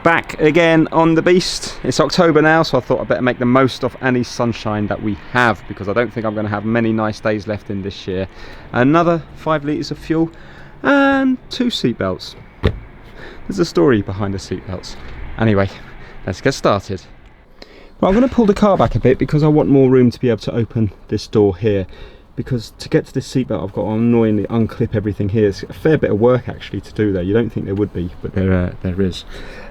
Back again on the beast. It's October now, so I thought I'd better make the most of any sunshine that we have, because I don't think I'm going to have many nice days left in this year. Another 5 litres of fuel and 2 seatbelts. There's a story behind the seatbelts. Anyway, let's get started. Well, I'm going to pull the car back a bit because I want more room to be able to open this door here. Because to get to this seatbelt, I've got to annoyingly unclip everything here. It's a fair bit of work actually to do there. You don't think there would be, but there is.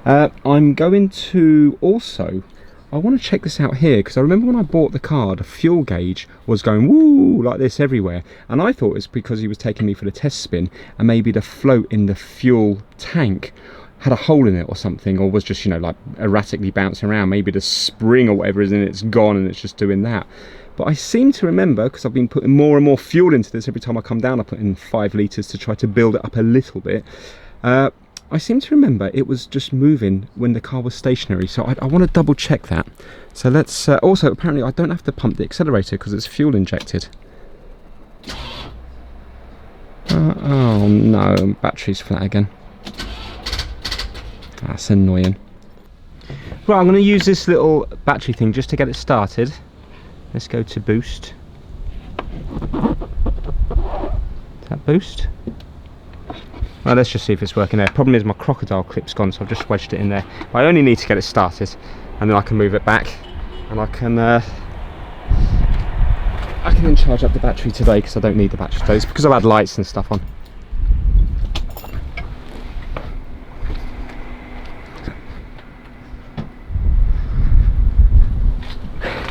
I'm going to also, I want to check this out here, because I remember when I bought the car, the fuel gauge was going woo like this everywhere, and I thought it's because he was taking me for the test spin, and maybe the float in the fuel tank had a hole in it or something, or was just, you know, like erratically bouncing around. Maybe the spring or whatever is in it's gone and it's just doing that. But I seem to remember, because I've been putting more and more fuel into this every time I come down, I put in 5 litres to try to build it up a little bit. I seem to remember it was just moving when the car was stationary, so I want to double check that. So let's, also apparently I don't have to pump the accelerator because it's fuel injected. Oh no, battery's flat again. That's annoying. Right, I'm going to use this little battery thing just to get it started. Let's go to boost. Is that boost? Well, let's just see if it's working there. Problem is my crocodile clip's gone, so I've just wedged it in there. But I only need to get it started, and then I can move it back, and I can then charge up the battery today, because I don't need the battery today. It's because I've had lights and stuff on.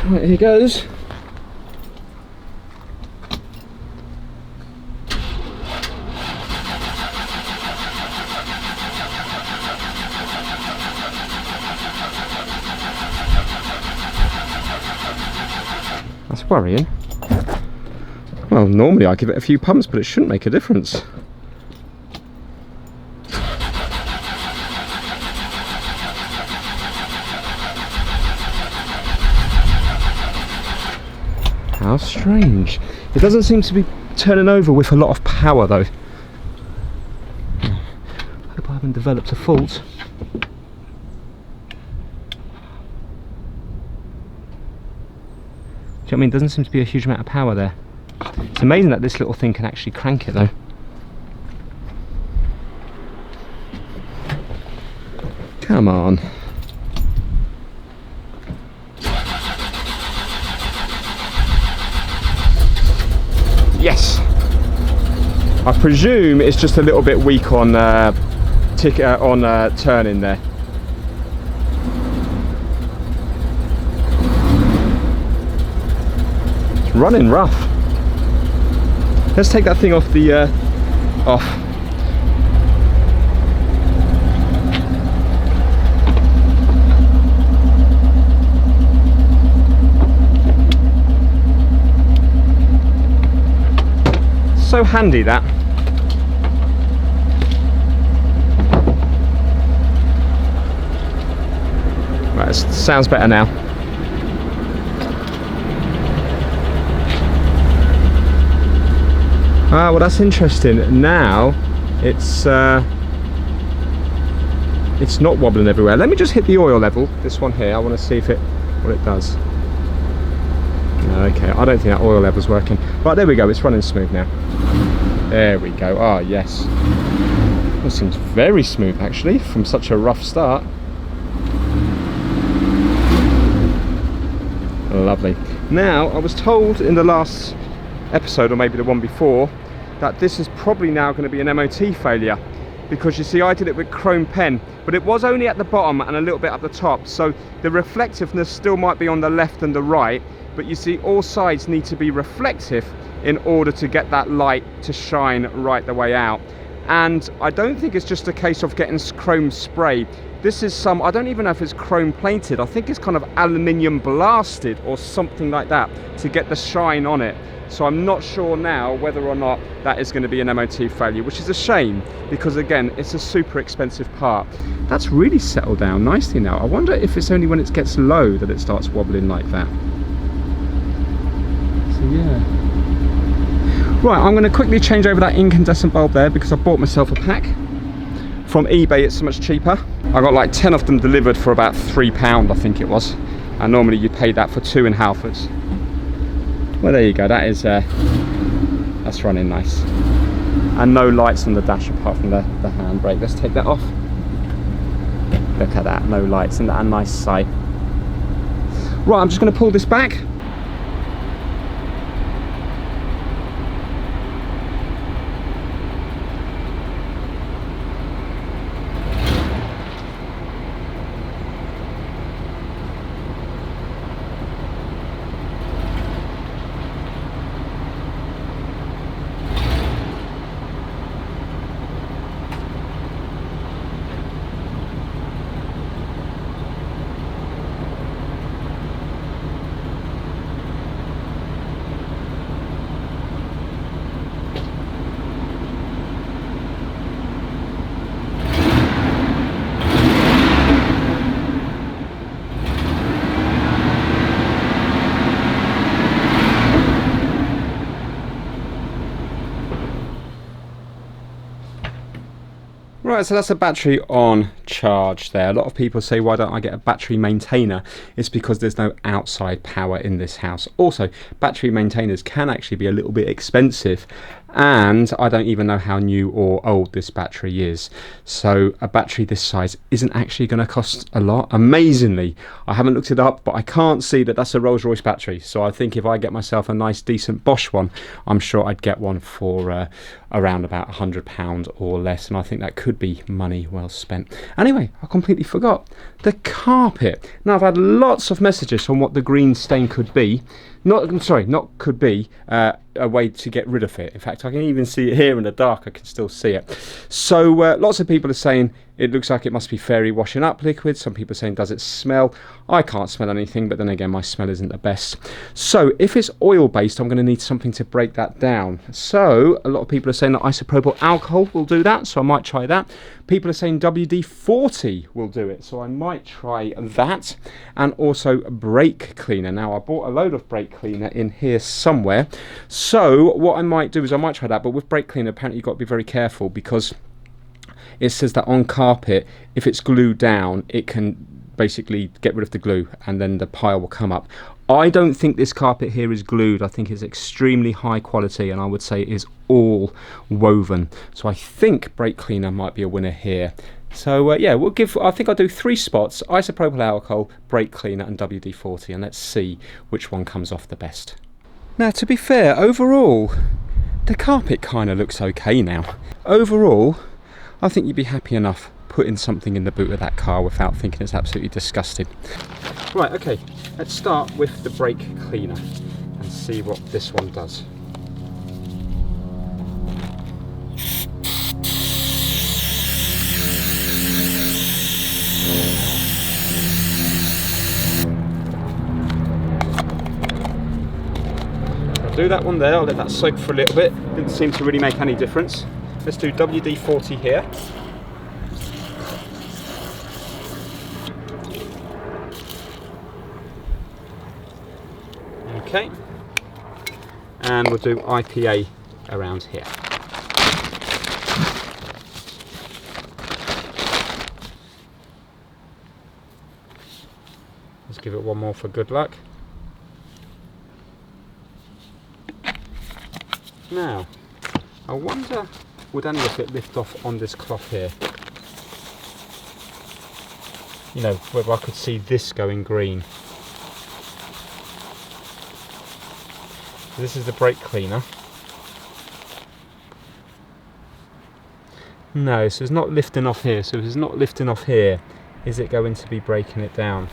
Right, here goes. That's worrying. Well, normally I give it a few pumps, but it shouldn't make a difference. How strange. It doesn't seem to be turning over with a lot of power though. I hope I haven't developed a fault. Do you know what I mean? Doesn't seem to be a huge amount of power there. It's amazing that this little thing can actually crank it though. Come on. Yes. I presume it's just a little bit weak on turning there. It's running rough. Let's take that thing off the off. So handy that. Right, it sounds better now. Ah, well that's interesting. Now it's not wobbling everywhere. Let me just hit the oil level, this one here. I want to see if what it does. Okay, I don't think that oil level's working. Right, there we go, it's running smooth now. There we go. Ah, yes. That seems very smooth actually from such a rough start. Lovely. Now, I was told in the last episode, or maybe the one before, that this is probably now going to be an MOT failure, because you see I did it with chrome pen, but it was only at the bottom and a little bit at the top, so the reflectiveness still might be on the left and the right, but you see all sides need to be reflective in order to get that light to shine right the way out. And I don't think it's just a case of getting chrome spray. This is some, I don't even know if it's chrome plated, I think it's kind of aluminium blasted or something like that to get the shine on it. So I'm not sure now whether or not that is going to be an MOT failure, which is a shame, because again, it's a super expensive part. That's really settled down nicely now. I wonder if it's only when it gets low that it starts wobbling like that. So yeah. Right, I'm going to quickly change over that incandescent bulb there because I bought myself a pack. From eBay it's so much cheaper. I got like 10 of them delivered for about £3 I think it was. And normally you pay that for 2 in Halfords. Well, there you go, that is, that's running nice. And no lights on the dash apart from the handbrake. Let's take that off. Look at that, no lights and that a nice sight. Right, I'm just going to pull this back. Right, so that's the battery on charge there. A lot of people say, why don't I get a battery maintainer? It's because there's no outside power in this house. Also, battery maintainers can actually be a little bit expensive, and I don't even know how new or old this battery is. So a battery this size isn't actually going to cost a lot. Amazingly, I haven't looked it up, but I can't see that that's a Rolls-Royce battery. So I think if I get myself a nice decent Bosch one, I'm sure I'd get one for around about £100 or less, and I think that could be money well spent. Anyway, I completely forgot the carpet. Now, I've had lots of messages on what the green stain could be. Not could be a way to get rid of it. In fact, I can even see it here in the dark. I can still see it. So lots of people are saying it looks like it must be fairy washing up liquid. Some people are saying, does it smell? I can't smell anything, but then again, my smell isn't the best. So if it's oil based, I'm going to need something to break that down. So a lot of people are saying that isopropyl alcohol will do that, so I might try that. People are saying WD-40 will do it, so I might try that. And also brake cleaner. Now, I bought a load of brake cleaner in here somewhere, so what I might do is I might try that. But with brake cleaner, apparently you've got to be very careful, because it says that on carpet, if it's glued down, it can basically get rid of the glue and then the pile will come up. I don't think this carpet here is glued. I think it's extremely high quality, and I would say it is all woven. So I think brake cleaner might be a winner here. So yeah, I think I'll do 3 spots: isopropyl alcohol, brake cleaner and WD-40, and let's see which one comes off the best. Now, to be fair, overall the carpet kind of looks okay now. Overall, I think you'd be happy enough putting something in the boot of that car without thinking it's absolutely disgusting. Right, okay, let's start with the brake cleaner and see what this one does. I'll do that one there, I'll let that soak for a little bit. Didn't seem to really make any difference. Let's do WD-40 here. Okay, and we'll do IPA around here. Let's give it one more for good luck. Now, I wonder, would any of it lift off on this cloth here? You know, whether I could see this going green. This is the brake cleaner. No, so it's not lifting off here. So if it's not lifting off here, is it going to be breaking it down?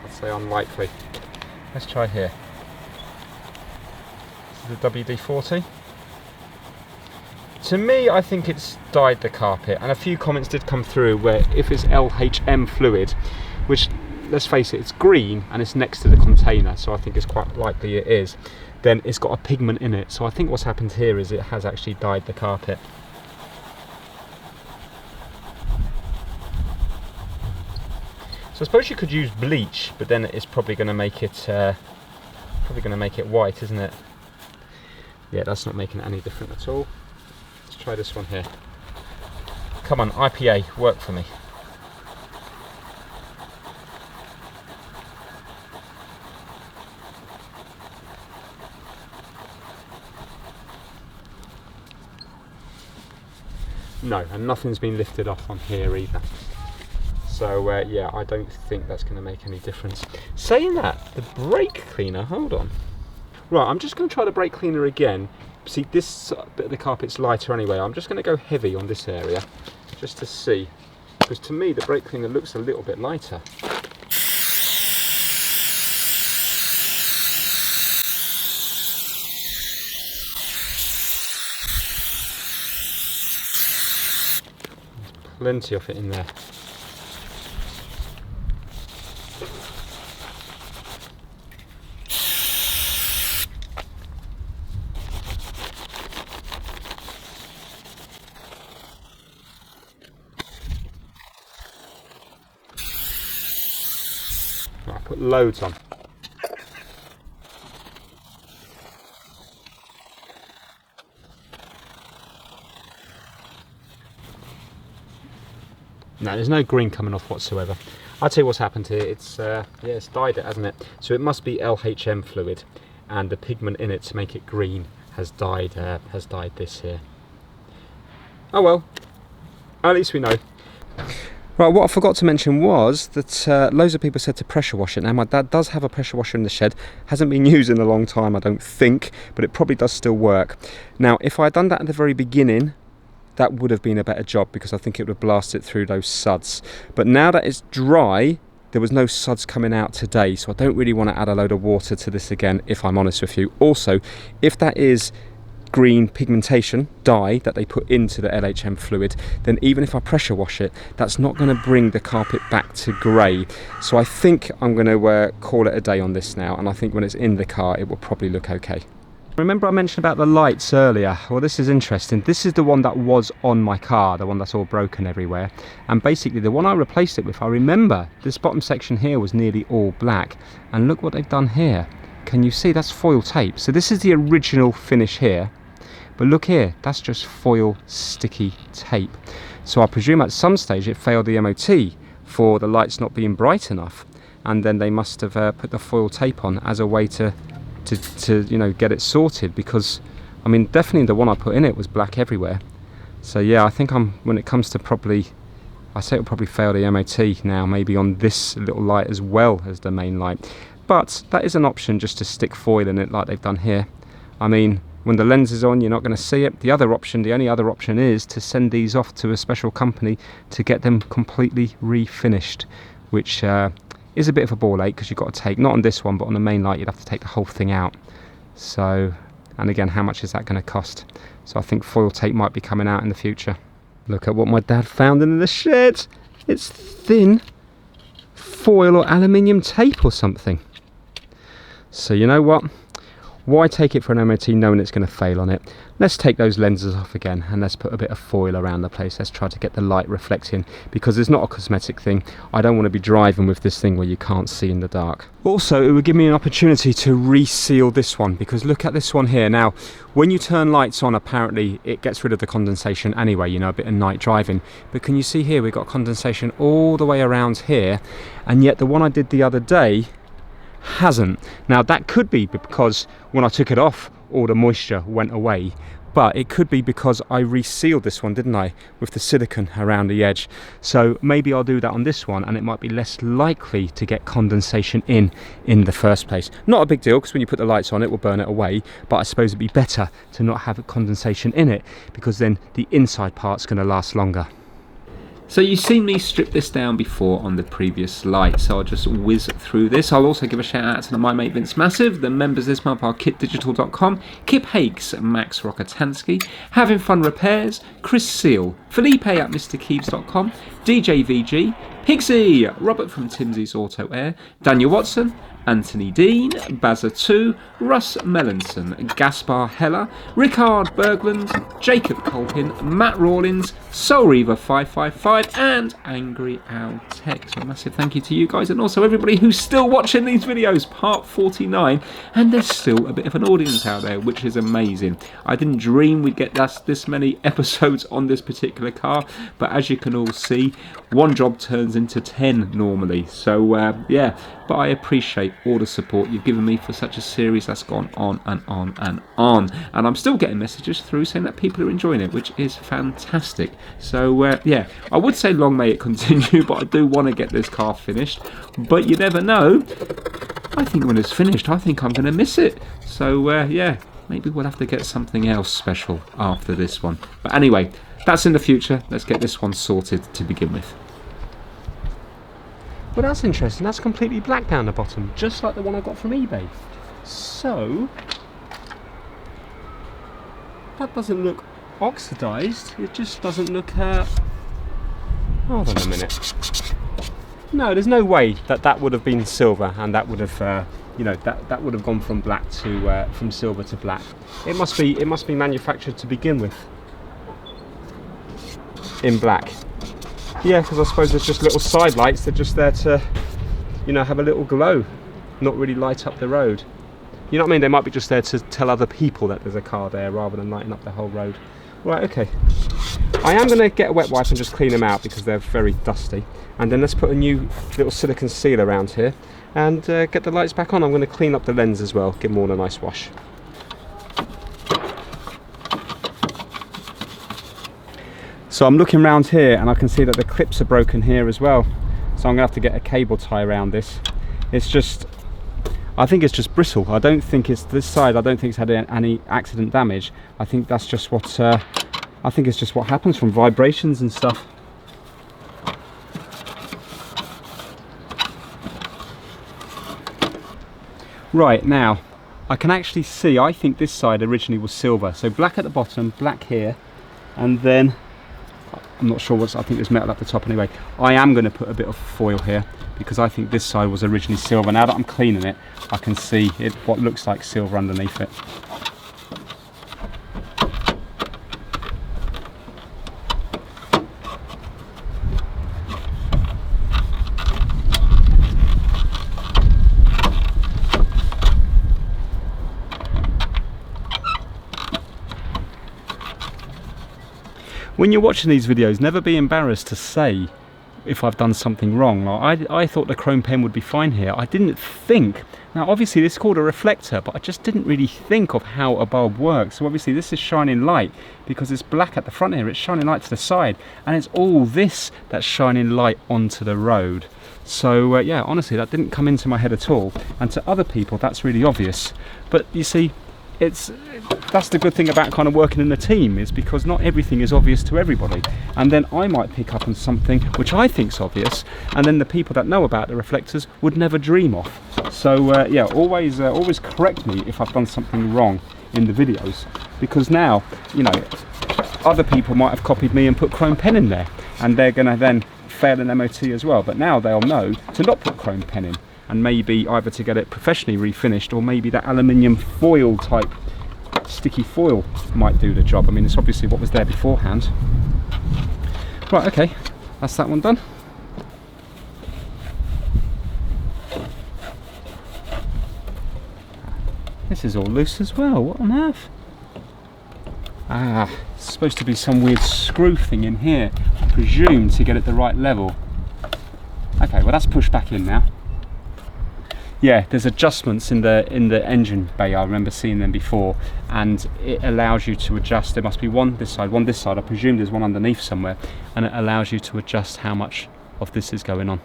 I'd say unlikely. Let's try here. This is the WD-40. To me, I think it's dyed the carpet, and a few comments did come through where if it's LHM fluid, which, let's face it, it's green and it's next to the container, so I think it's quite likely it is, then it's got a pigment in it. So I think what's happened here is it has actually dyed the carpet. So I suppose you could use bleach, but then it's probably going to make it white, isn't it? Yeah, that's not making it any different at all. Let's try this one here. Come on, IPA, work for me. No, and nothing's been lifted off on here either. So yeah, I don't think that's going to make any difference. Saying that, the brake cleaner, hold on. Right, I'm just going to try the brake cleaner again. See, this bit of the carpet's lighter anyway. I'm just going to go heavy on this area, just to see. Because to me, the brake cleaner looks a little bit lighter. Plenty of it in there. I put loads on. No, there's no green coming off whatsoever. I'll tell you what's happened here. It's yeah, it's dyed it, hasn't it? So it must be LHM fluid, and the pigment in it to make it green has dyed this here. Oh well, at least we know. Right, what I forgot to mention was that loads of people said to pressure wash it. Now my dad does have a pressure washer in the shed. Hasn't been used in a long time, I don't think, but it probably does still work. Now if I had done that at the very beginning, that would have been a better job, because I think it would have blasted through those suds. But now that it's dry, there was no suds coming out today, so I don't really want to add a load of water to this again, if I'm honest with you. Also, if that is green pigmentation dye that they put into the LHM fluid, then even if I pressure wash it, that's not going to bring the carpet back to grey. So I think I'm going to call it a day on this now, and I think when it's in the car it will probably look okay. Remember I mentioned about the lights earlier? Well, this is interesting. This is the one that was on my car, the one that's all broken everywhere. And basically the one I replaced it with, I remember this bottom section here was nearly all black. And look what they've done here. Can you see? That's foil tape. So this is the original finish here. But look here, that's just foil sticky tape. So I presume at some stage it failed the MOT for the lights not being bright enough. And then they must have put the foil tape on as a way to you know, get it sorted, because I mean definitely the one I put in it was black everywhere. So yeah, I think when it comes to probably, I say it'll probably fail the MOT now, maybe on this little light as well as the main light. But that is an option, just to stick foil in it like they've done here. I mean, when the lens is on, you're not going to see it. The only other option is to send these off to a special company to get them completely refinished, which is a bit of a ball ache, because you've got to take, not on this one, but on the main light, you'd have to take the whole thing out. So, and again, how much is that going to cost? So I think foil tape might be coming out in the future. Look at what my dad found in the shed. It's thin foil or aluminium tape or something. So you know what? Why take it for an MOT knowing it's going to fail on it? Let's take those lenses off again, and let's put a bit of foil around the place. Let's try to get the light reflecting, because it's not a cosmetic thing. I don't want to be driving with this thing where you can't see in the dark. Also, it would give me an opportunity to reseal this one, because look at this one here. Now, when you turn lights on, apparently it gets rid of the condensation anyway, you know, a bit of night driving. But can you see here, we've got condensation all the way around here, and yet the one I did the other day hasn't. Now that could be because when I took it off, all the moisture went away, but it could be because I resealed this one, didn't I, with the silicone around the edge. So maybe I'll do that on this one, and it might be less likely to get condensation in the first place. Not a big deal, because when you put the lights on, it will burn it away, but I suppose it'd be better to not have condensation in it, because then the inside part's going to last longer. So you've seen me strip this down before on the previous light, so I'll just whiz through this. I'll also give a shout out to my mate Vince Massive. The members this month are kitdigital.com, Kip Hakes, Max Rokotansky, Having Fun Repairs, Chris Seal, Felipe at MrKeeves.com, DJ VG, Pixie, Robert from Timsy's Auto Air, Daniel Watson, Anthony Dean, Bazza2, Russ Mellinson, Gaspar Heller, Rickard Bergland, Jacob Colpin, Matt Rawlins, Soul Reaver 555 and Angry Owl Tech. So a massive thank you to you guys and also everybody who's still watching these videos, part 49, and there's still a bit of an audience out there, which is amazing. I didn't dream we'd get this many episodes on this particular car, but as you can all see, one job turns into 10 normally. So yeah, but I appreciate all the support you've given me for such a series that's gone on and on and on, and I'm still getting messages through saying that people are enjoying it, which is fantastic. So yeah, I would say long may it continue, but I do want to get this car finished, but you never know. I think when it's finished, I think I'm going to miss it. So yeah, maybe we'll have to get something else special after this one, but anyway, that's in the future. Let's get this one sorted to begin with. Well, that's interesting. That's completely black down the bottom, just like the one I got from eBay. So that doesn't look oxidized. It just doesn't look. Hold on a minute. No, there's no way that would have been silver, and that would have, you know, that would have gone from black to from silver to black. It must be manufactured to begin with in black. Yeah, because I suppose there's just little side lights. They're just there to, you know, have a little glow, not really light up the road. You know what I mean? They might be just there to tell other people that there's a car there rather than lighting up the whole road. Right, okay. I am going to get a wet wipe and just clean them out because they're very dusty. And then let's put a new little silicone seal around here and get the lights back on. I'm going to clean up the lens as well, give them all a nice wash. So I'm looking around here and I can see that the clips are broken here as well. So I'm going to have to get a cable tie around this. It's just, I think it's just bristle. I don't think it's this side. I don't think it's had any accident damage. I think that's just what, I think it's just what happens from vibrations and stuff. Right, now, I can actually see, I think this side originally was silver. So black at the bottom, black here, and then I'm not sure what's, I think there's metal at the top anyway. I am going to put a bit of foil here because I think this side was originally silver. Now that I'm cleaning it, I can see it, what looks like silver underneath it. When you're watching these videos, never be embarrassed to say if I've done something wrong. Like, I thought the chrome pen would be fine here. I didn't think. Now obviously this is called a reflector, but I just didn't really think of how a bulb works. So obviously this is shining light because it's black at the front here. It's shining light to the side, and it's all this that's shining light onto the road. So yeah, honestly, that didn't come into my head at all. And to other people, that's really obvious. But you see, that's the good thing about kind of working in a team, is because not everything is obvious to everybody, and then I might pick up on something which I think's obvious, and then the people that know about the reflectors would never dream of. So yeah, always correct me if I've done something wrong in the videos, because now, you know, other people might have copied me and put chrome pen in there, and they're going to then fail an MOT as well. But now they'll know to not put chrome pen in, and maybe either to get it professionally refinished, or maybe that aluminium foil type sticky foil might do the job. I mean, it's obviously what was there beforehand. Right, okay, that's that one done. This is all loose as well. What on earth? Ah, it's supposed to be some weird screw thing in here, I presume, to get it the right level. Okay, well that's pushed back in now. Yeah, there's adjustments in the engine bay. I remember seeing them before, and it allows you to adjust. There must be one this side, one this side. I presume there's one underneath somewhere, and it allows you to adjust how much of this is going on.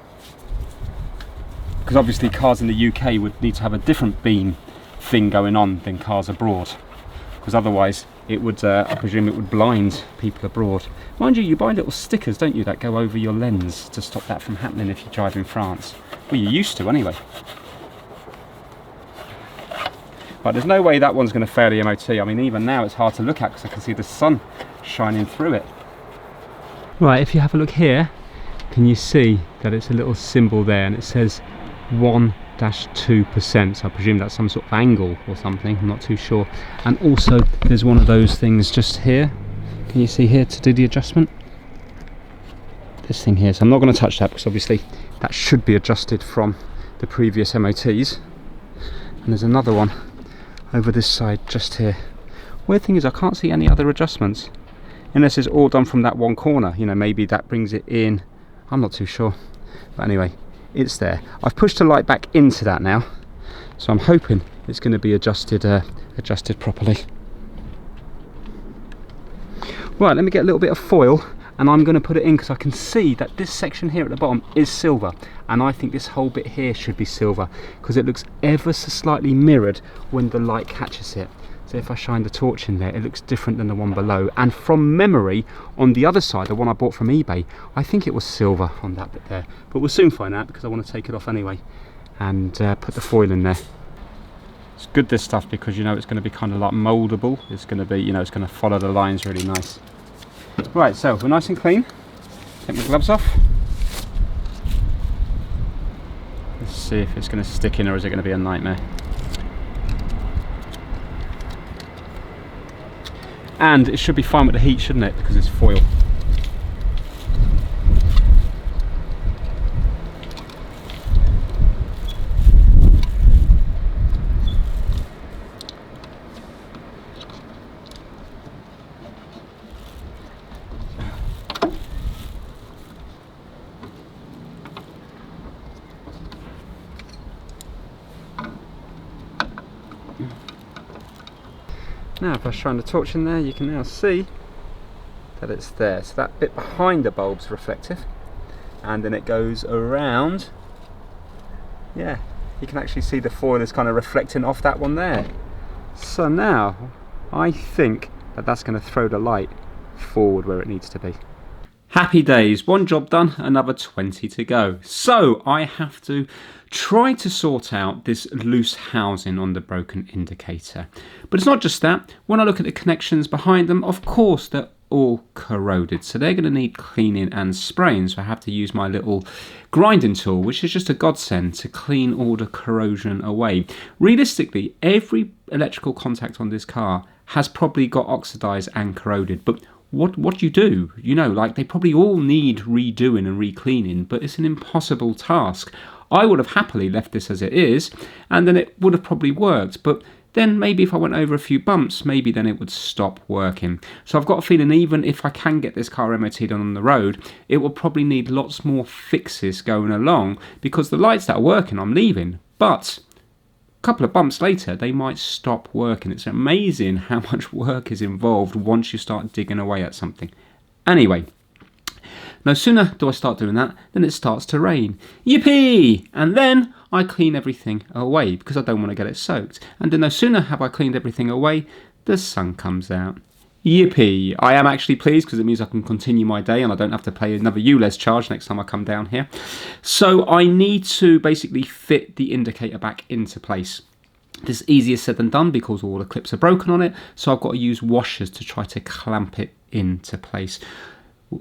Because obviously cars in the UK would need to have a different beam thing going on than cars abroad, because otherwise it would, I presume it would blind people abroad. Mind you, you buy little stickers, don't you, that go over your lens to stop that from happening if you drive in France. Well, you used to anyway. But there's no way that one's going to fail the MOT. I mean, even now it's hard to look at because I can see the sun shining through it. Right, if you have a look here, can you see that it's a little symbol there and it says 1-2%, so I presume that's some sort of angle or something, I'm not too sure. And also there's one of those things just here, can you see here, to do the adjustment? This thing here, so I'm not going to touch that because obviously that should be adjusted from the previous MOTs. And there's another one over this side just here. Weird thing is I can't see any other adjustments unless it's all done from that one corner, you know, maybe that brings it in, I'm not too sure, but anyway, it's there. I've pushed the light back into that now, so I'm hoping it's going to be adjusted properly. Right, let me get a little bit of foil and I'm going to put it in because I can see that this section here at the bottom is silver, and I think this whole bit here should be silver because it looks ever so slightly mirrored when the light catches it. So if I shine the torch in there, it looks different than the one below. And from memory, on the other side, the one I bought from eBay, I think it was silver on that bit there. But we'll soon find out because I want to take it off anyway and put the foil in there. It's good, this stuff, because you know it's going to be kind of like mouldable. It's going to be, you know, it's going to follow the lines really nice. Right, so we're nice and clean. Take my gloves off. Let's see if it's going to stick in or is it going to be a nightmare. And it should be fine with the heat, shouldn't it? Because it's foil. Now if I shine the torch in there, you can now see that it's there. So that bit behind the bulb's reflective, and then it goes around. Yeah, you can actually see the foil is kind of reflecting off that one there. So now I think that that's going to throw the light forward where it needs to be. Happy days, one job done, another 20 to go. So I have to try to sort out this loose housing on the broken indicator. But it's not just that. When I look at the connections behind them, of course they're all corroded. So they're going to need cleaning and spraying. So I have to use my little grinding tool, which is just a godsend to clean all the corrosion away. Realistically, every electrical contact on this car has probably got oxidized and corroded. But what do you do? You know, like they probably all need redoing and re-cleaning, but it's an impossible task. I would have happily left this as it is, and then it would have probably worked, but then maybe if I went over a few bumps, maybe then it would stop working. So I've got a feeling even if I can get this car MOT'd on the road, it will probably need lots more fixes going along, because the lights that are working, I'm leaving, but a couple of bumps later, they might stop working. It's amazing how much work is involved once you start digging away at something. Anyway, no sooner do I start doing that, then it starts to rain. Yippee! And then I clean everything away because I don't want to get it soaked. And then no sooner have I cleaned everything away, the sun comes out. Yippee! I am actually pleased because it means I can continue my day and I don't have to pay another ULEZ charge next time I come down here. So I need to basically fit the indicator back into place. This is easier said than done because all the clips are broken on it, so I've got to use washers to try to clamp it into place.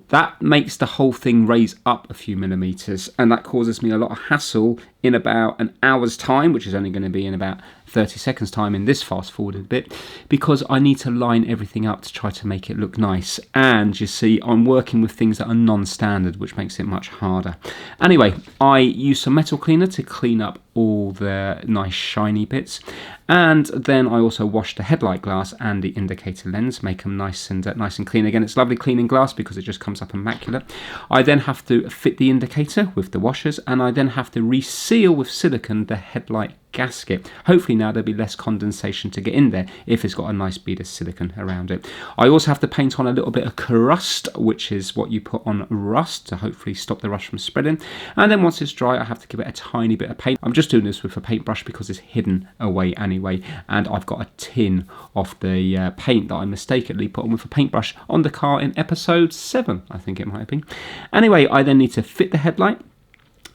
That makes the whole thing raise up a few millimeters, and that causes me a lot of hassle in about an hour's time, which is only going to be in about 30 seconds time in this fast forwarded bit, because I need to line everything up to try to make it look nice. And you see, I'm working with things that are non-standard, which makes it much harder. Anyway, I use some metal cleaner to clean up all the nice shiny bits, and then I also wash the headlight glass and the indicator lens, make them nice and clean. Again, it's lovely cleaning glass because it just comes up immaculate. I then have to fit the indicator with the washers, and I then have to reseal with silicone the headlight gasket. Hopefully now there'll be less condensation to get in there if it's got a nice bead of silicone around it. I also have to paint on a little bit of crust, which is what you put on rust to hopefully stop the rust from spreading. And then once it's dry, I have to give it a tiny bit of paint. I'm just doing this with a paintbrush because it's hidden away anyway, and I've got a tin of the paint that I mistakenly put on with a paintbrush on the car in episode 7, I think it might have been. Anyway, I then need to fit the headlight,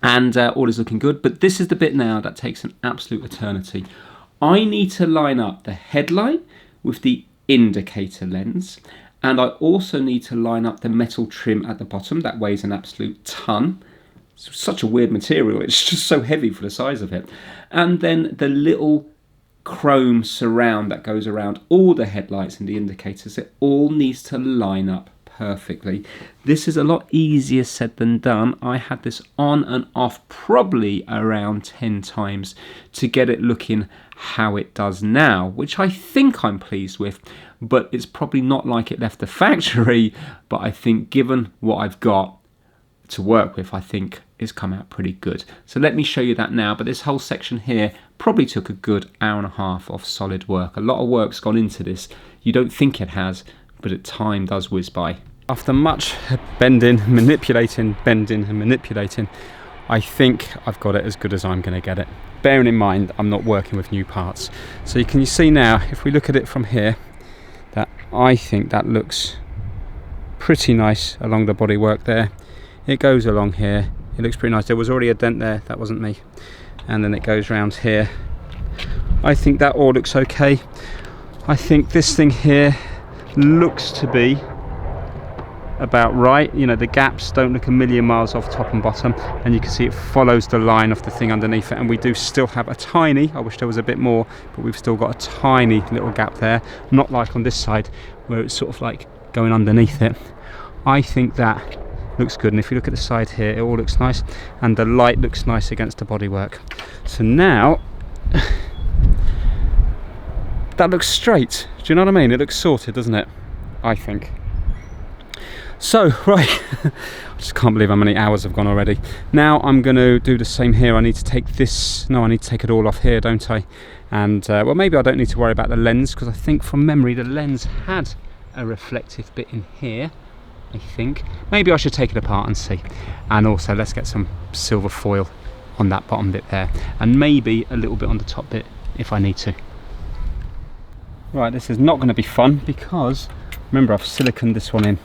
and all is looking good, but this is the bit now that takes an absolute eternity. I need to line up the headlight with the indicator lens, And I also need to line up the metal trim at the bottom. That weighs an absolute ton. It's such a weird material. It's just so heavy for the size of it. And then the little chrome surround that goes around all the headlights and the indicators, it all needs to line up perfectly. This is a lot easier said than done. I had this on and off probably around 10 times to get it looking how it does now, which I think I'm pleased with, but it's probably not like it left the factory. But I think given what I've got to work with, I think it's come out pretty good. So let me show you that now. But this whole section here probably took a good hour and a half of solid work. A lot of work's gone into this. You don't think it has, but time does whiz by. After much bending, manipulating, bending and manipulating, I think I've got it as good as I'm going to get it. Bearing in mind I'm not working with new parts. So you can see now, if we look at it from here, that I think that looks pretty nice along the bodywork there. It goes along here. It looks pretty nice. There was already a dent there. That wasn't me. And then it goes round here. I think that all looks okay. I think this thing here looks to be about right. You know, the gaps don't look a million miles off top and bottom, and you can see it follows the line of the thing underneath it. And we do still have a tiny, I wish there was a bit more, but we've still got a tiny little gap there, not like on this side where it's sort of like going underneath it. I think that looks good, and if you look at the side here, it all looks nice, and the light looks nice against the bodywork. So now that looks straight. Do you know what I mean? It looks sorted, doesn't it? I think. So, right, I just can't believe how many hours have gone already. Now I'm going to do the same here. I need to take this, no, I need to take it all off here, don't I? And, well, maybe I don't need to worry about the lens, because I think from memory the lens had a reflective bit in here, I think. Maybe I should take it apart and see. And also, let's get some silver foil on that bottom bit there, and maybe a little bit on the top bit if I need to. Right, this is not going to be fun, because, remember, I've siliconed this one in.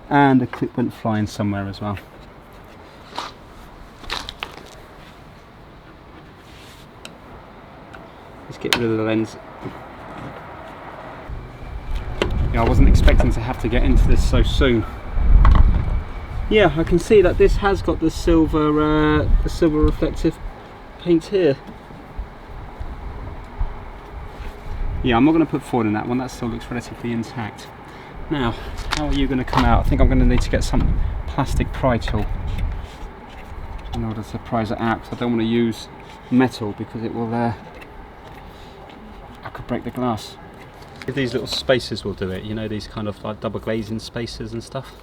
And the clip went flying somewhere as well. Let's get rid of the lens. Yeah, I wasn't expecting to have to get into this so soon. Yeah, I can see that this has got the silver reflective paint here. Yeah, I'm not going to put foil in that one. That still looks relatively intact. Now, how are you going to come out? I think I'm going to need to get some plastic pry tool in order to prise it out, because I don't want to use metal because it will, I could break the glass. These little spacers will do it, you know, these kind of like double glazing spacers and stuff.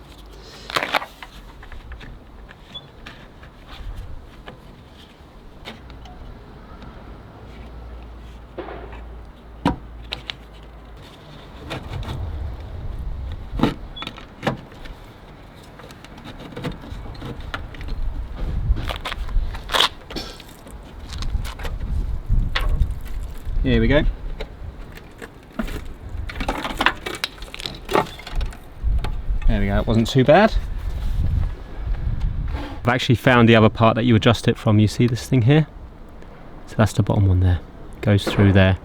Here we go. There we go, it wasn't too bad. I've actually found the other part that you adjust it from. You see this thing here? So that's the bottom one there. Goes through there.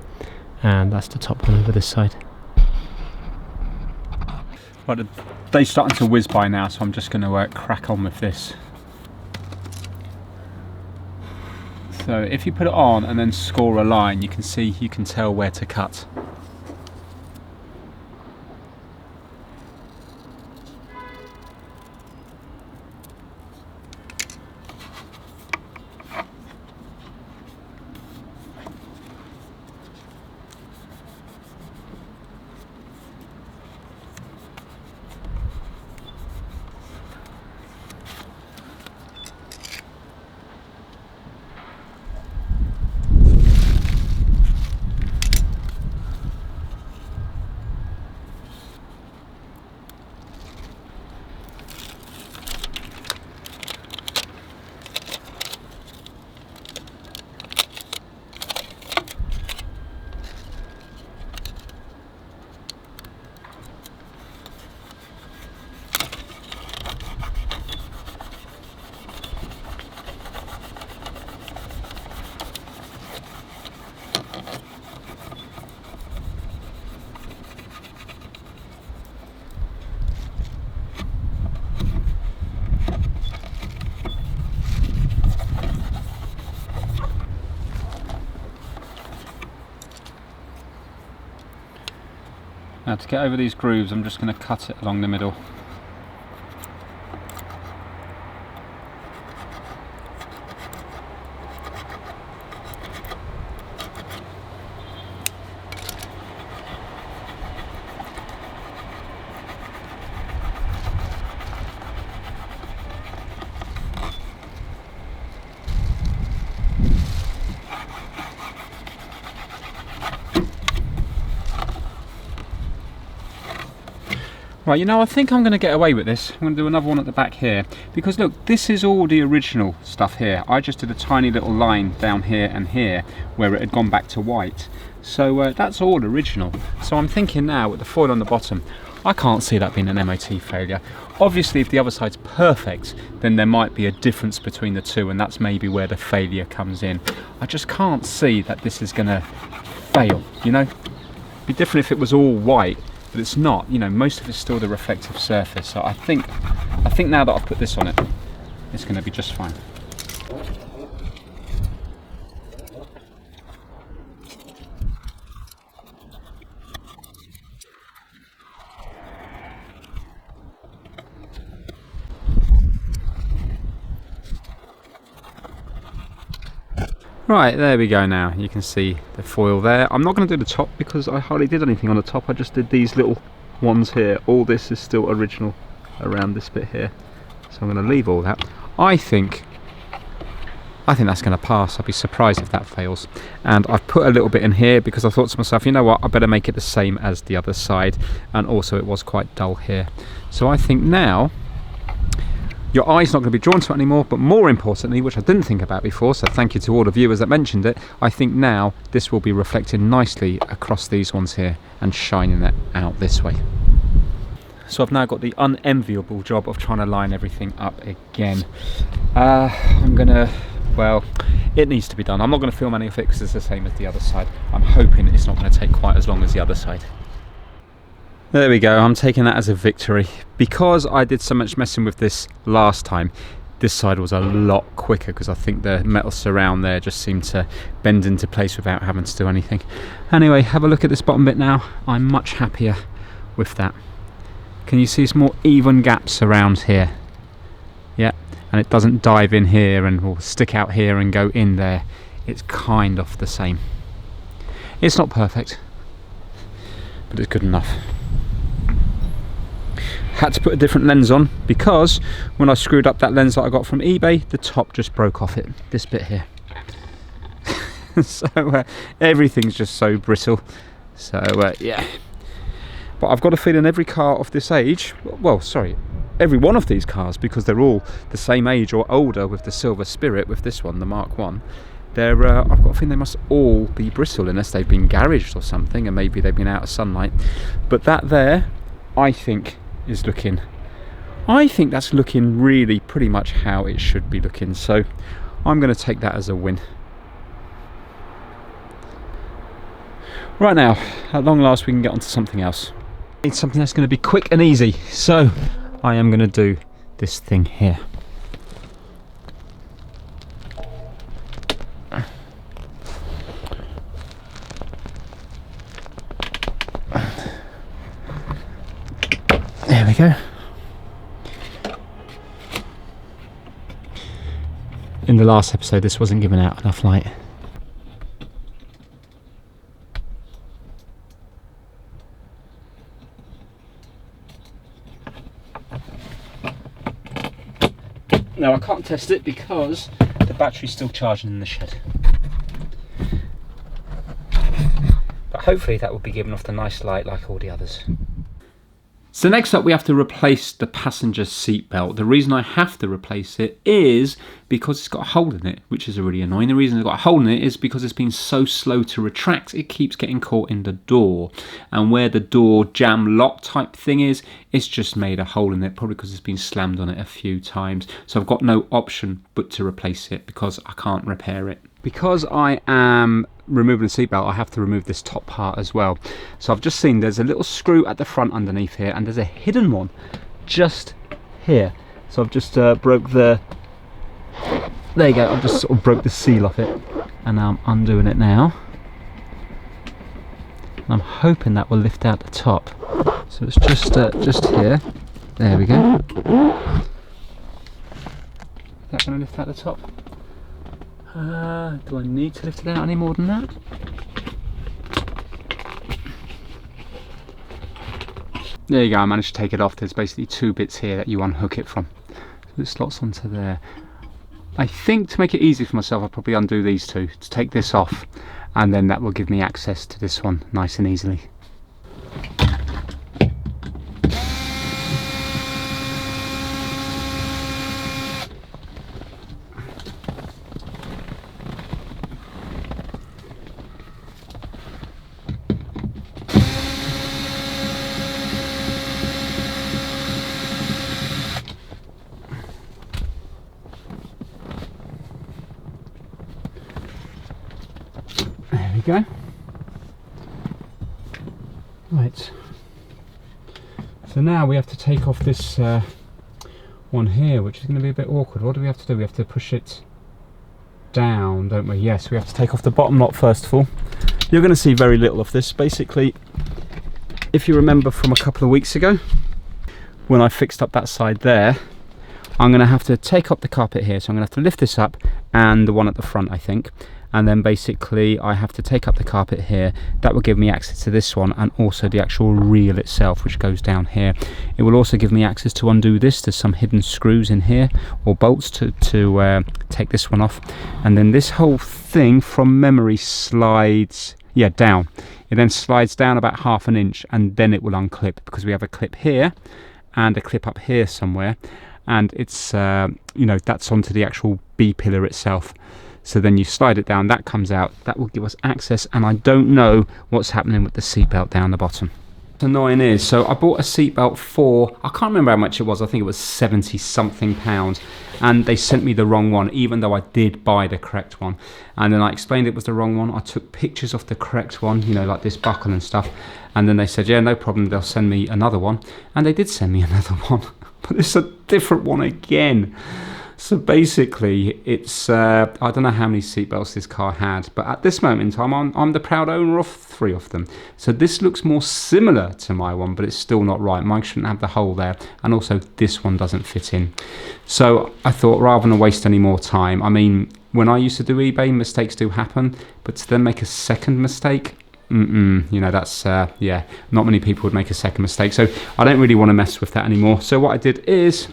And that's the top one over this side. Right, the day's starting to whiz by now, so I'm just going to crack on with this. So if you put it on and then score a line, you can tell where to cut. Now to get over these grooves, I'm just going to cut it along the middle. Right, you know, I think I'm going to get away with this. I'm going to do another one at the back here, because look, this is all the original stuff here. I just did a tiny little line down here and here where it had gone back to white. So that's all original. So I'm thinking now with the foil on the bottom, I can't see that being an MOT failure. Obviously, if the other side's perfect, then there might be a difference between the two, and that's maybe where the failure comes in. I just can't see that this is going to fail, you know? It'd be different if it was all white. But it's not, you know, most of it's still the reflective surface. So I think now that I've put this on it, it's going to be just fine. Right, there we go now. You can see the foil there. I'm not going to do the top because I hardly did anything on the top. I just did these little ones here. All this is still original around this bit here. So I'm going to leave all that. I think that's going to pass. I'd be surprised if that fails. And I've put a little bit in here because I thought to myself, you know what, I better make it the same as the other side. And also it was quite dull here. So I think now your eye's not going to be drawn to it anymore, but more importantly, which I didn't think about before, so thank you to all the viewers that mentioned it, I think now this will be reflected nicely across these ones here and shining it out this way. So I've now got the unenviable job of trying to line everything up again. Well, it needs to be done. I'm not going to film any of it because it's the same as the other side. I'm hoping it's not going to take quite as long as the other side. There we go, I'm taking that as a victory. Because I did so much messing with this last time, this side was a lot quicker because I think the metal surround there just seemed to bend into place without having to do anything. Anyway, have a look at this bottom bit now. I'm much happier with that. Can you see some more even gaps around here? Yeah, and it doesn't dive in here and will stick out here and go in there. It's kind of the same. It's not perfect, but it's good enough. Had to put a different lens on because when I screwed up that lens that I got from eBay, the top just broke off it, this bit here. So everything's just so brittle. So yeah, but I've got a feeling every car of this age, well sorry, every one of these cars, because they're all the same age or older with the Silver Spirit, with this one, the Mark 1, I've got a feeling they must all be brittle unless they've been garaged or something, and maybe they've been out of sunlight. But that there, I think that's looking really pretty much how it should be looking, so I'm going to take that as a win. Right now, at long last, we can get onto something else. It's something that's going to be quick and easy, so I am going to do this thing here. There we go. In the last episode, this wasn't giving out enough light. Now I can't test it because the battery's still charging in the shed. But hopefully that will be giving off the nice light like all the others. So next up we have to replace the passenger seat belt. The reason I have to replace it is because it's got a hole in it, which is really annoying. The reason it's got a hole in it is because it's been so slow to retract, it keeps getting caught in the door. And where the door jam lock type thing is, it's just made a hole in it, probably because it's been slammed on it a few times. So I've got no option but to replace it because I can't repair it. Because I am removing the seatbelt, I have to remove this top part as well. So I've just seen there's a little screw at the front underneath here, and there's a hidden one just here. So I've just broke the, there you go, I've just sort of broke the seal off it, and now I'm undoing it now. I'm hoping that will lift out the top. So it's just here. There we go. Is that going to lift out the top? Do I need to lift it out any more than that? There you go, I managed to take it off. There's basically two bits here that you unhook it from. So it slots onto there. I think to make it easy for myself, I'll probably undo these two to take this off, and then that will give me access to this one nice and easily. Go. Right, so now we have to take off this one here, which is going to be a bit awkward. What do we have to do? We have to push it down, don't we? Yes, we have to take off the bottom lot first of all. You're going to see very little of this. Basically, if you remember from a couple of weeks ago when I fixed up that side there, I'm going to have to take up the carpet here, so I'm going to have to lift this up and the one at the front, I think. And then basically I have to take up the carpet here. That will give me access to this one, and also the actual reel itself, which goes down here. It will also give me access to undo this. There's some hidden screws in here, or bolts to take this one off. And then this whole thing from memory slides, yeah, down. It then slides down about 1/2 inch, and then it will unclip, because we have a clip here and a clip up here somewhere. And it's, you know, that's onto the actual B pillar itself. So then you slide it down, that comes out, that will give us access, and I don't know what's happening with the seatbelt down the bottom. What's annoying is, so I bought a seatbelt for, I can't remember how much it was, I think it was 70 something pounds, and they sent me the wrong one, even though I did buy the correct one. And then I explained it was the wrong one. I took pictures of the correct one, you know, like this buckle and stuff, and then they said, yeah, no problem, they'll send me another one. And they did send me another one, but it's a different one again. So basically, it's, I don't know how many seatbelts this car had, but at this moment in time, I'm the proud owner of 3 of them. So this looks more similar to my one, but it's still not right. Mine shouldn't have the hole there, and also this one doesn't fit in. So I thought, rather than waste any more time, I mean, when I used to do eBay, mistakes do happen, but to then make a second mistake, you know, that's, yeah, not many people would make a second mistake. So I don't really want to mess with that anymore. So what I did is,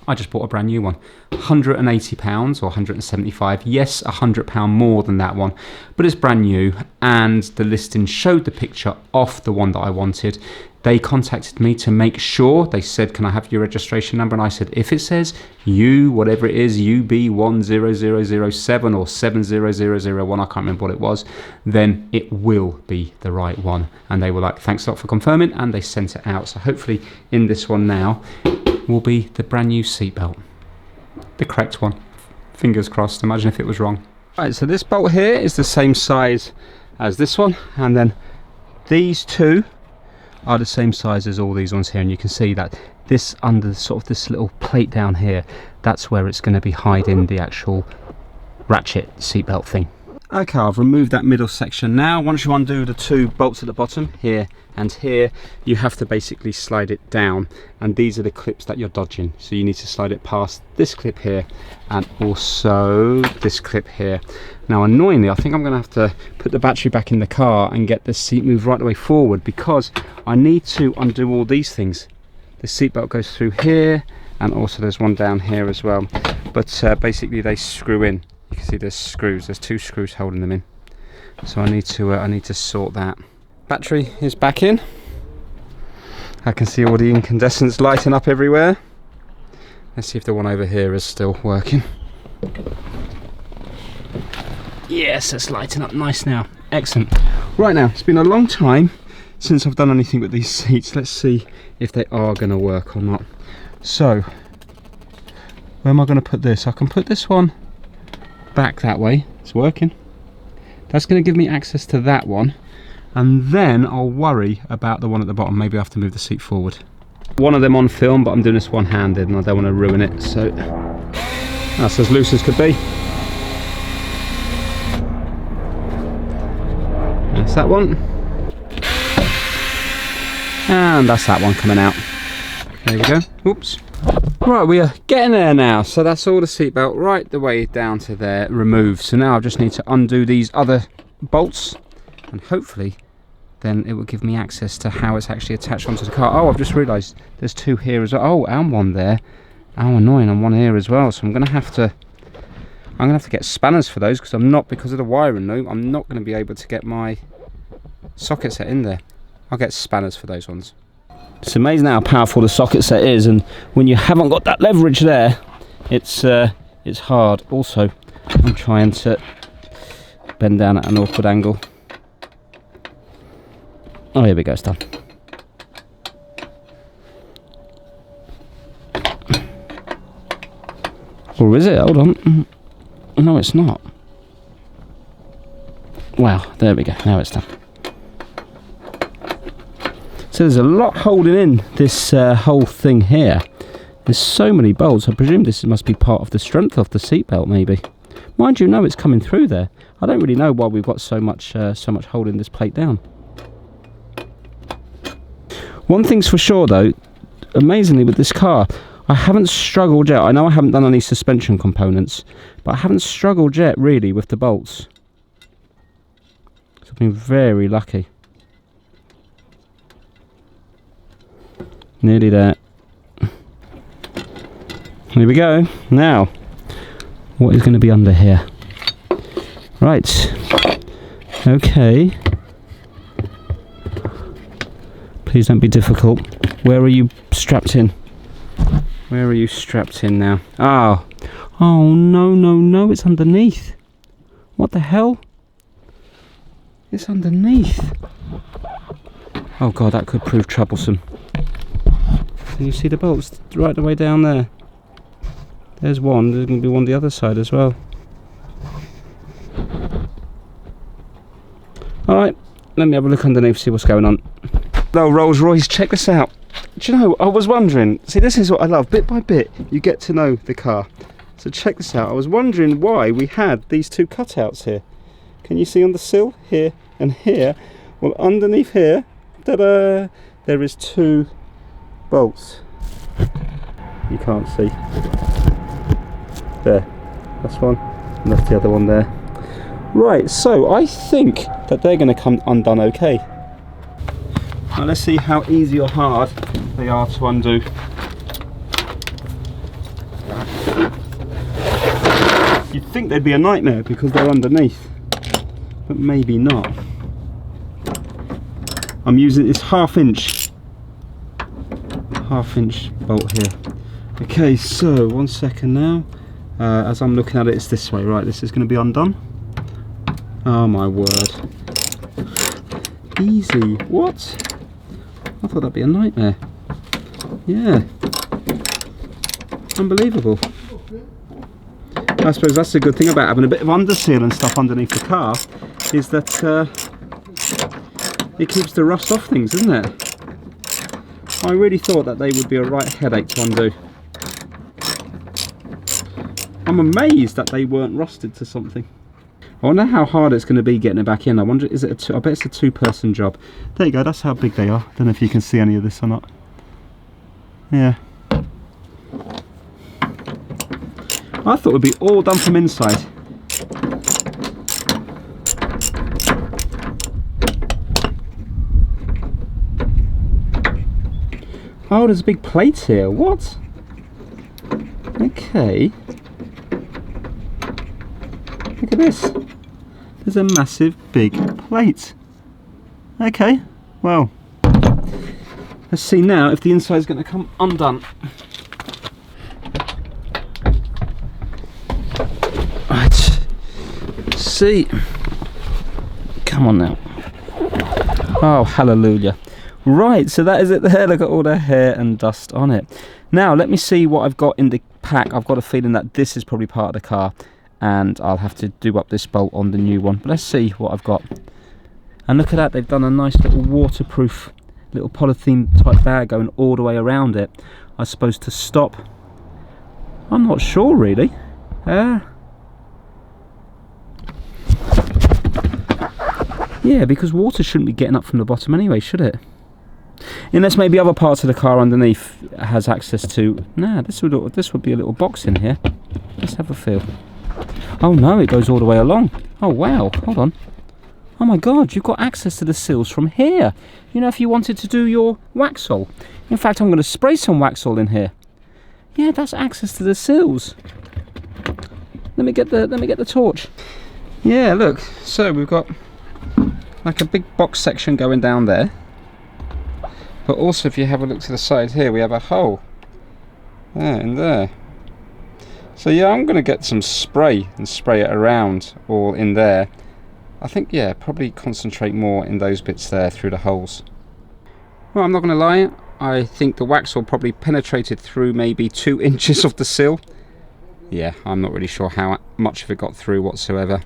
I just bought a brand new one, £180 or 175. Yes, £100 more than that one, but it's brand new, and the listing showed the picture of the one that I wanted. They contacted me to make sure. They said, can I have your registration number? And I said, if it says U, whatever it is, UB10007 or 70001, I can't remember what it was, then it will be the right one. And they were like, thanks a lot for confirming, and they sent it out. So hopefully in this one now will be the brand new seatbelt, the correct one. Fingers crossed. Imagine if it was wrong. Right, so this bolt here is the same size as this one, and then these two are the same size as all these ones here, and you can see that this under sort of this little plate down here, that's where it's going to be hiding the actual ratchet seatbelt thing. Okay, I've removed that middle section now. Once you undo the 2 bolts at the bottom, here and here, you have to basically slide it down, and these are the clips that you're dodging. So you need to slide it past this clip here and also this clip here. Now annoyingly, I think I'm going to have to put the battery back in the car and get the seat moved right the way forward, because I need to undo all these things. The seatbelt goes through here, and also there's one down here as well, but basically they screw in. You can see there's screws, there's 2 screws holding them in. So I need to sort that. Battery is back in. I can see all the incandescents lighting up everywhere. Let's see if the one over here is still working. Yes, it's lighting up nice now. Excellent. Right now, it's been a long time since I've done anything with these seats. Let's see if they are going to work or not. So, where am I going to put this? I can put this one back that way. It's working. That's going to give me access to that one, and then I'll worry about the one at the bottom. Maybe I have to move the seat forward. One of them on film, but I'm doing this one-handed and I don't want to ruin it, so that's as loose as could be. That's that one. And that's that one coming out. There we go. Oops. Right, we are getting there now. So that's all the seatbelt right the way down to there removed. So now I just need to undo these other bolts, and hopefully then it will give me access to how it's actually attached onto the car. Oh, I've just realised there's two here as well. Oh, and one there. How annoying, and one here as well. So I'm gonna have to get spanners for those, because because of the wiring loop, I'm not going to be able to get my socket set in there. I'll get spanners for those ones. It's amazing how powerful the socket set is, and when you haven't got that leverage there, it's hard. Also, I'm trying to bend down at an awkward angle. Oh, here we go, it's done. Or is it? Hold on. No, it's not. Wow, there we go. Now it's done. So there's a lot holding in this whole thing here. There's so many bolts. I presume this must be part of the strength of the seatbelt, maybe. Mind you, no, it's coming through there. I don't really know why we've got so much holding this plate down. One thing's for sure, though. Amazingly, with this car, I haven't struggled yet. I know I haven't done any suspension components, but I haven't struggled yet really with the bolts. So I've been very lucky. Nearly there. Here we go. Now, what is going to be under here? Right. Okay. Please don't be difficult. Where are you strapped in? Where are you strapped in now? Oh. Oh, no, no, no. It's underneath. What the hell? It's underneath. Oh, God, that could prove troublesome. Can you see the bolts right the way down there? There's one. There's going to be one on the other side as well. Alright, let me have a look underneath, see what's going on. Hello, Rolls-Royce, check this out. Do you know, I was wondering, see, this is what I love. Bit by bit, you get to know the car. So check this out. I was wondering why we had these two cutouts here. Can you see on the sill, here and here? Well, underneath here, ta-da, there is two bolts. You can't see. There, that's one, and that's the other one there. Right, so I think that they're going to come undone okay. Now let's see how easy or hard they are to undo. You'd think they'd be a nightmare because they're underneath, but maybe not. I'm using this half inch bolt here. Okay, so 1 second now. As I'm looking at it, it's this way. Right, this is going to be undone. Oh my word. Easy. What? I thought that'd be a nightmare. Yeah. Unbelievable. I suppose that's the good thing about having a bit of underseal and stuff underneath the car, is that it keeps the rust off things, isn't it? I really thought that they would be a right headache to undo. I'm amazed that they weren't rusted to something. I wonder how hard it's going to be getting it back in. I wonder, is it I bet it's a two-person job. There you go, that's how big they are. Don't know if you can see any of this or not. Yeah. I thought it would be all done from inside. Oh, there's a big plate here. What? Okay. Look at this. There's a massive big plate. Okay, well, let's see now if the inside is going to come undone. Right, let's see. Come on now. Oh, hallelujah. Right, so that is it there. Look at all the hair and dust on it. Now, let me see what I've got in the pack. I've got a feeling that this is probably part of the car, and I'll have to do up this bolt on the new one. But let's see what I've got. And look at that, they've done a nice little waterproof little polythene type bag going all the way around it. I suppose to stop, I'm not sure really. Yeah, because water shouldn't be getting up from the bottom anyway, should it? Unless maybe other parts of the car underneath has access to... Nah, this would be a little box in here. Let's have a feel. Oh no, it goes all the way along. Oh wow, hold on. Oh my god, you've got access to the seals from here. You know, if you wanted to do your Waxol. In fact, I'm going to spray some Waxol in here. Yeah, that's access to the seals. Let me get the torch. Yeah, look. So we've got like a big box section going down there. But also, if you have a look to the side here, we have a hole there and there. So yeah, I'm going to get some spray and spray it around all in there. I think, yeah, probably concentrate more in those bits there through the holes. Well, I'm not going to lie, I think the Waxol probably penetrated through maybe 2 inches of the sill. Yeah, I'm not really sure how much of it got through whatsoever.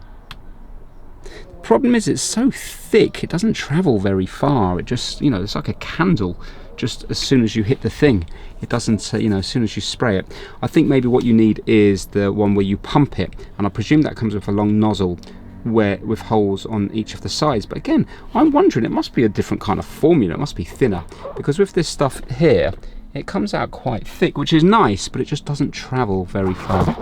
The problem is it's so thick, it doesn't travel very far. It just, you know, it's like a candle. Just as soon as you hit the thing, it doesn't, you know, as soon as you spray it. I think maybe what you need is the one where you pump it, and I presume that comes with a long nozzle with holes on each of the sides. But again, I'm wondering, it must be a different kind of formula. It must be thinner, because with this stuff here, it comes out quite thick, which is nice, but it just doesn't travel very far.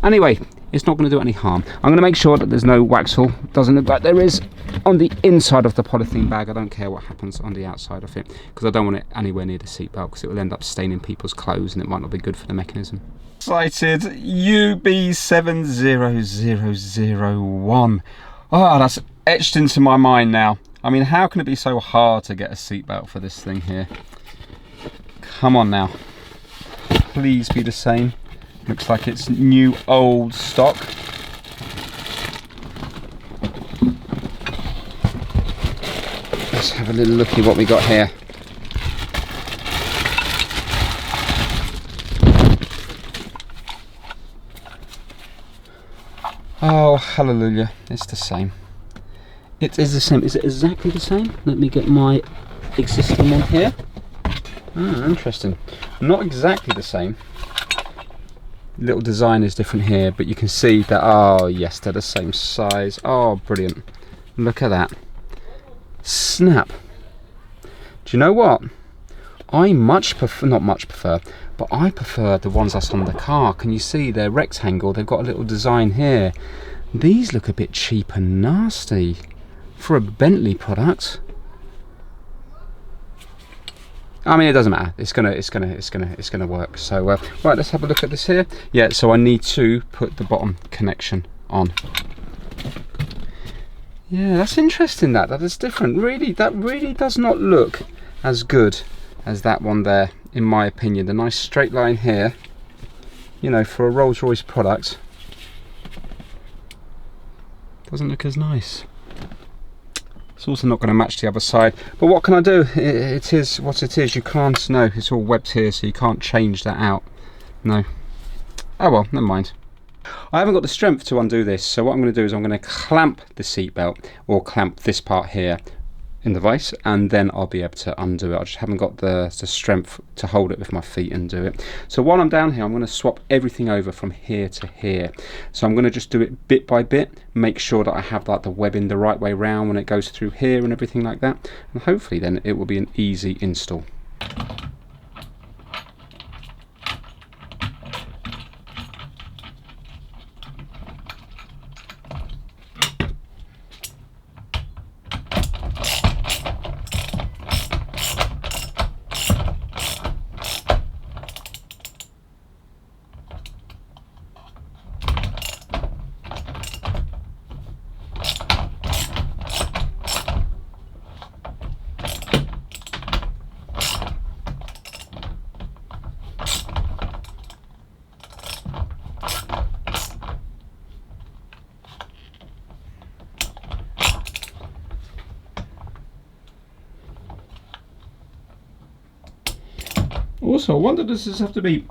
Anyway, it's not going to do any harm. I'm going to make sure that there's no Waxol. Doesn't look like there is on the inside of the polythene bag. I don't care what happens on the outside of it, because I don't want it anywhere near the seatbelt, because it will end up staining people's clothes and it might not be good for the mechanism. Excited, UB70001. Oh, that's etched into my mind now. I mean, how can it be so hard to get a seatbelt for this thing here? Come on now, please be the same. Looks like it's new old stock. Let's have a little look at what we got here. Oh, hallelujah, it's the same. It is the same. Is it exactly the same? Let me get my existing one here. Interesting. Not exactly the same. Little design is different here, but you can see that, oh yes, they're the same size. Oh, brilliant. Look at that. Snap. Do you know what? I prefer the ones that's on the car. Can you see they're rectangle? They've got a little design here. These look a bit cheap and nasty for a Bentley product. I mean, it doesn't matter. It's gonna work. So right, let's have a look at this here. Yeah, so I need to put the bottom connection on. Yeah, that's interesting. That is different. Really, that really does not look as good as that one there, in my opinion. The nice straight line here, you know, for a Rolls-Royce product, doesn't look as nice. It's also not going to match the other side, but what can I do? It is what it is. You can't, no, it's all webbed here, so you can't change that out. No. Oh well, never mind. I haven't got the strength to undo this, so what I'm going to do is I'm going to clamp the seatbelt, or clamp this part here in the vise, and then I'll be able to undo it. I just haven't got the strength to hold it with my feet and do it. So while I'm down here, I'm going to swap everything over from here to here. So I'm going to just do it bit by bit, make sure that I have like the webbing the right way round when it goes through here and everything like that, and hopefully then it will be an easy install. Also, I wonder, does this have to be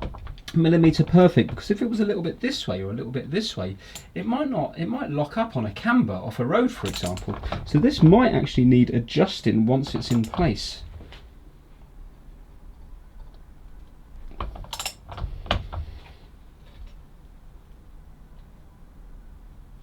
millimetre perfect? Because if it was a little bit this way or a little bit this way, it might lock up on a camber off a road, for example. So this might actually need adjusting once it's in place.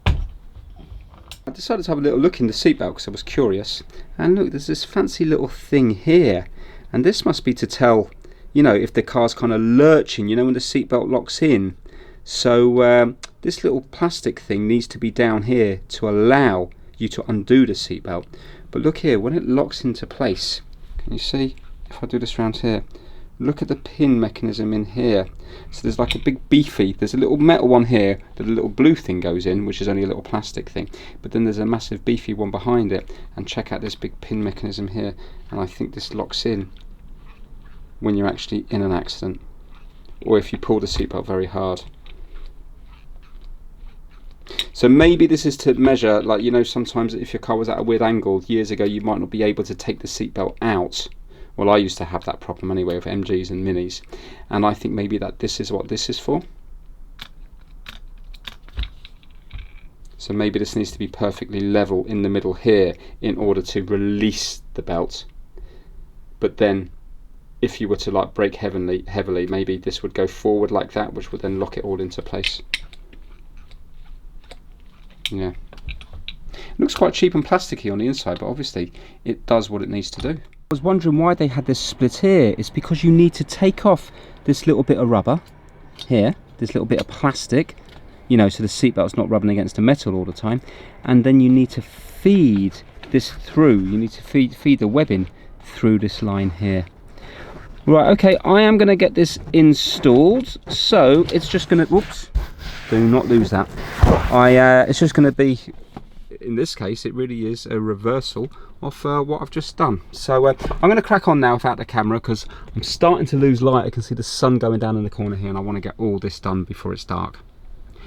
I decided to have a little look in the seatbelt because I was curious. And look, there's this fancy little thing here. and this must be to tell, you know, if the car's kind of lurching, you know, when the seatbelt locks in. So this little plastic thing needs to be down here to allow you to undo the seatbelt. But look here, when it locks into place, can you see, if I do this around here, look at the pin mechanism in here. So there's like a big beefy, there's a little metal one here that a little blue thing goes in, which is only a little plastic thing, but then there's a massive beefy one behind it. And check out this big pin mechanism here, and I think this locks in when you're actually in an accident, or if you pull the seatbelt very hard. So maybe this is to measure, like, you know, sometimes if your car was at a weird angle years ago, you might not be able to take the seatbelt out. Well, I used to have that problem anyway with MGs and Minis, and I think maybe that this is what this is for. So maybe this needs to be perfectly level in the middle here in order to release the belt. But then if you were to like brake heavily, maybe this would go forward like that, which would then lock it all into place. Yeah. It looks quite cheap and plasticky on the inside, but obviously it does what it needs to do. I was wondering why they had this split here. It's because you need to take off this little bit of rubber here, this little bit of plastic, you know, so the seatbelt's not rubbing against the metal all the time, and then you need to feed this through. You need to feed the webbing through this line here. Right, okay, I am going to get this installed, so it's just going to, whoops, do not lose that. It's just going to be, in this case, it really is a reversal of what I've just done. So I'm going to crack on now without the camera, because I'm starting to lose light. I can see the sun going down in the corner here, and I want to get all this done before it's dark.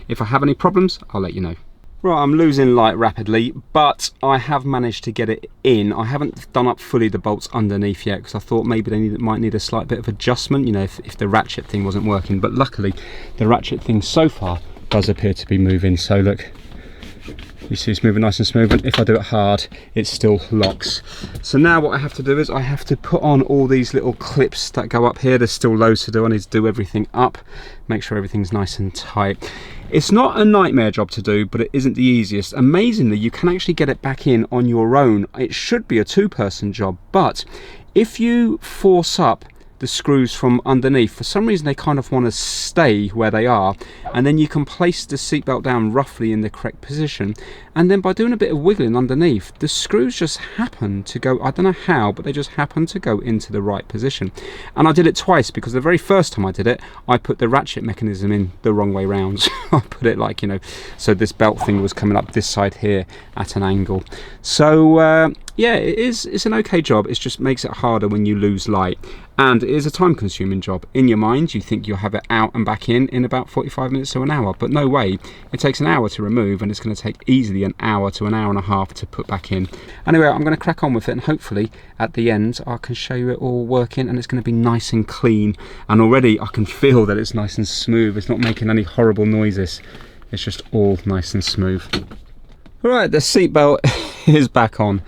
If I have any problems, I'll let you know. Right, I'm losing light rapidly, but I have managed to get it in. I haven't done up fully the bolts underneath yet, because I thought maybe they might need a slight bit of adjustment, you know, if the ratchet thing wasn't working. But luckily, the ratchet thing so far does appear to be moving. So look, you see it's moving nice and smooth, and if I do it hard, it still locks. So now what I have to do is I have to put on all these little clips that go up here. There's still loads to do. I need to do everything up, make sure everything's nice and tight. It's not a nightmare job to do, but it isn't the easiest. Amazingly, you can actually get it back in on your own. It should be a two-person job, but if you force up the screws from underneath, for some reason they kind of want to stay where they are, and then you can place the seatbelt down roughly in the correct position, and then by doing a bit of wiggling underneath, the screws just happen to go, I don't know how, but they just happen to go into the right position. And I did it twice, because the very first time I did it, I put the ratchet mechanism in the wrong way round. I put it like, you know, so this belt thing was coming up this side here at an angle. So yeah, it's an okay job. It just makes it harder when you lose light, and it is a time consuming job. In your mind you think you'll have it out and back in about 45 minutes to an hour, but no way. It takes an hour to remove, and it's going to take easily an hour to an hour and a half to put back in. Anyway, I'm going to crack on with it, and hopefully at the end I can show you it all working, and it's going to be nice and clean. And already I can feel that it's nice and smooth. It's not making any horrible noises. It's just all nice and smooth. Right, the seatbelt is back on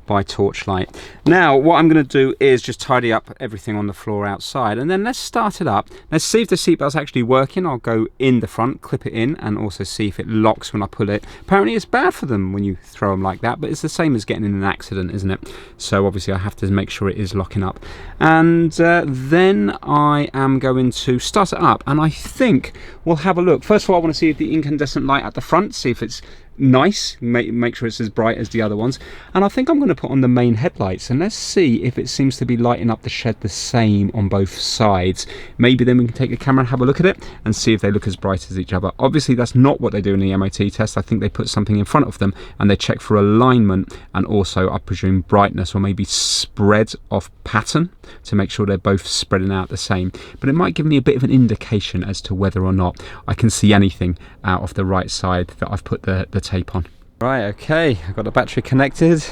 by torchlight. Now what I'm going to do is just tidy up everything on the floor outside, and then let's start it up. Let's see if the seatbelt's actually working. I'll go in the front, clip it in, and also see if it locks when I pull it. Apparently it's bad for them when you throw them like that, but it's the same as getting in an accident, isn't it? So obviously I have to make sure it is locking up, and then I am going to start it up, and I think we'll have a look. First of all, I want to see if the incandescent light at the front, see if it's nice, make sure it's as bright as the other ones, and I think I'm going to put on the main headlights, and let's see if it seems to be lighting up the shed the same on both sides. Maybe then we can take a camera and have a look at it and see if they look as bright as each other. Obviously that's not what they do in the MOT test. I think they put something in front of them and they check for alignment, and also I presume brightness, or maybe spread of pattern, to make sure they're both spreading out the same. But it might give me a bit of an indication as to whether or not I can see anything out of the right side that I've put the tape on. Right, okay, I've got the battery connected.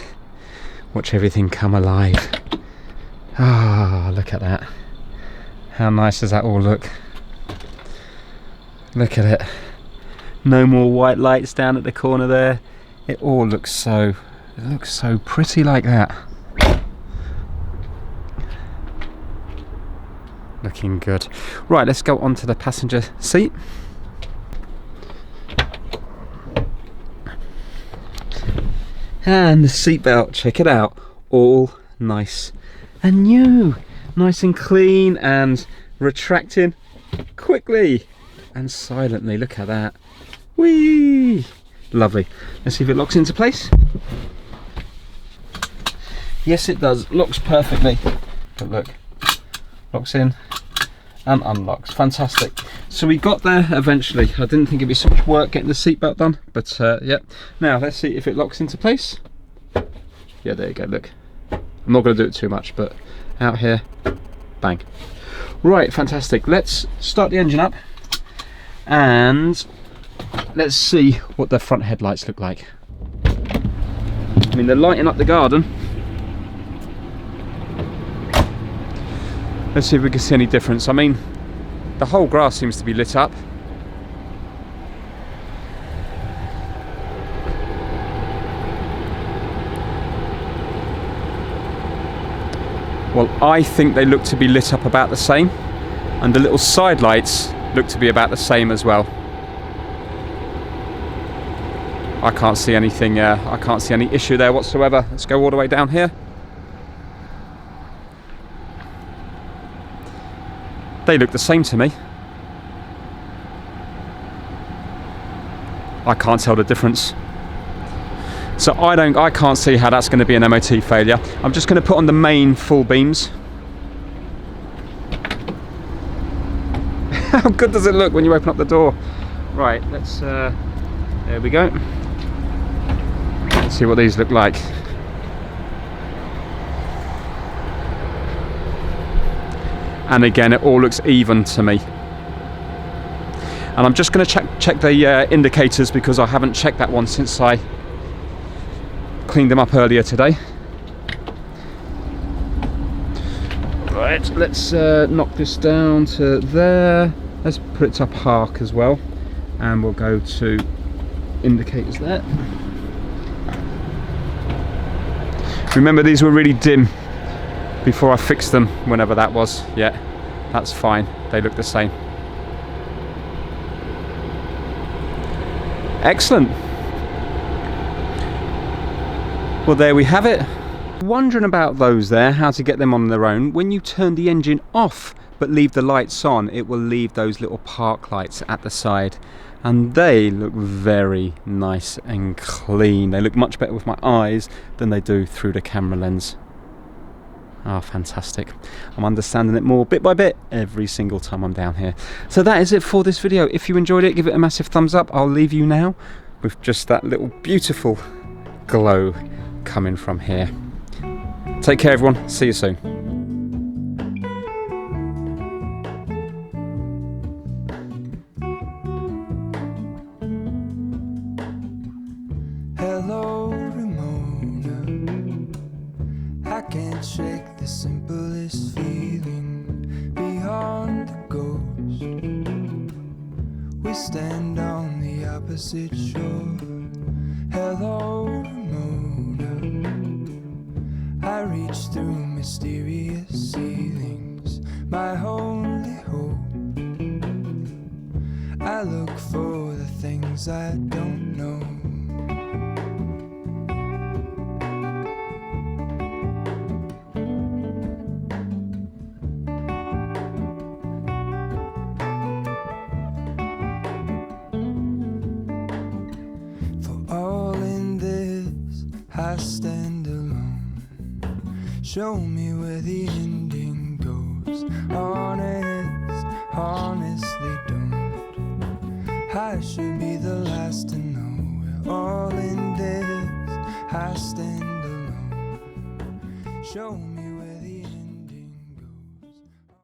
Watch everything come alive. Ah, look at that. How nice does that all look? Look at it. No more white lights down at the corner there. It all looks so, pretty like that. Looking good. Right, let's go on to the passenger seat. And the seatbelt, check it out, all nice and new. nice and clean and retracting quickly and silently. Look at that. Whee! Lovely. Let's see if it locks into place. Yes, it does. Locks perfectly. But look, locks in and unlocks. Fantastic. So we got there eventually. I didn't think it'd be so much work getting the seatbelt done, but yeah. Now let's see if it locks into place. Yeah, there you go. Look, I'm not going to do it too much, but out here, bang. Right, fantastic. Let's start the engine up and let's see what the front headlights look like. I mean, they're lighting up the garden. Let's see if we can see any difference. I mean, the whole grass seems to be lit up. Well, I think they look to be lit up about the same, and the little side lights look to be about the same as well. I can't see anything, I can't see any issue there whatsoever. Let's go all the way down here. They look the same to me. I can't tell the difference. So I can't see how that's going to be an MOT failure. I'm just going to put on the main full beams. How good does it look when you open up the door? Right, let's, there we go. Let's see what these look like. And again, it all looks even to me. And I'm just going to check the indicators because I haven't checked that one since I cleaned them up earlier today. Right, let's knock this down to there. Let's put it to park as well, and we'll go to indicators there. Remember, these were really dim before I fixed them, whenever that was. Yeah, that's fine, they look the same. Excellent. Well, there we have it. Wondering about those there, how to get them on their own. When you turn the engine off but leave the lights on, it will leave those little park lights at the side, and they look very nice and clean. They look much better with my eyes than they do through the camera lens. Ah, fantastic. I'm understanding it more bit by bit every single time I'm down here. So that is it for this video. If you enjoyed it, give it a massive thumbs up. I'll leave you now with just that little beautiful glow coming from here. Take care, everyone. See you soon. Hello, Ramona. I can't shake the simplest feeling beyond the ghost. We stand on the opposite shore. Hello, Ramona. I reach through mysterious ceilings, my only hope. I look for the things I don't know. I stand alone. Show me where the ending goes. Honest, honestly don't. I should be the last to know. We're all in this. I stand alone. Show me.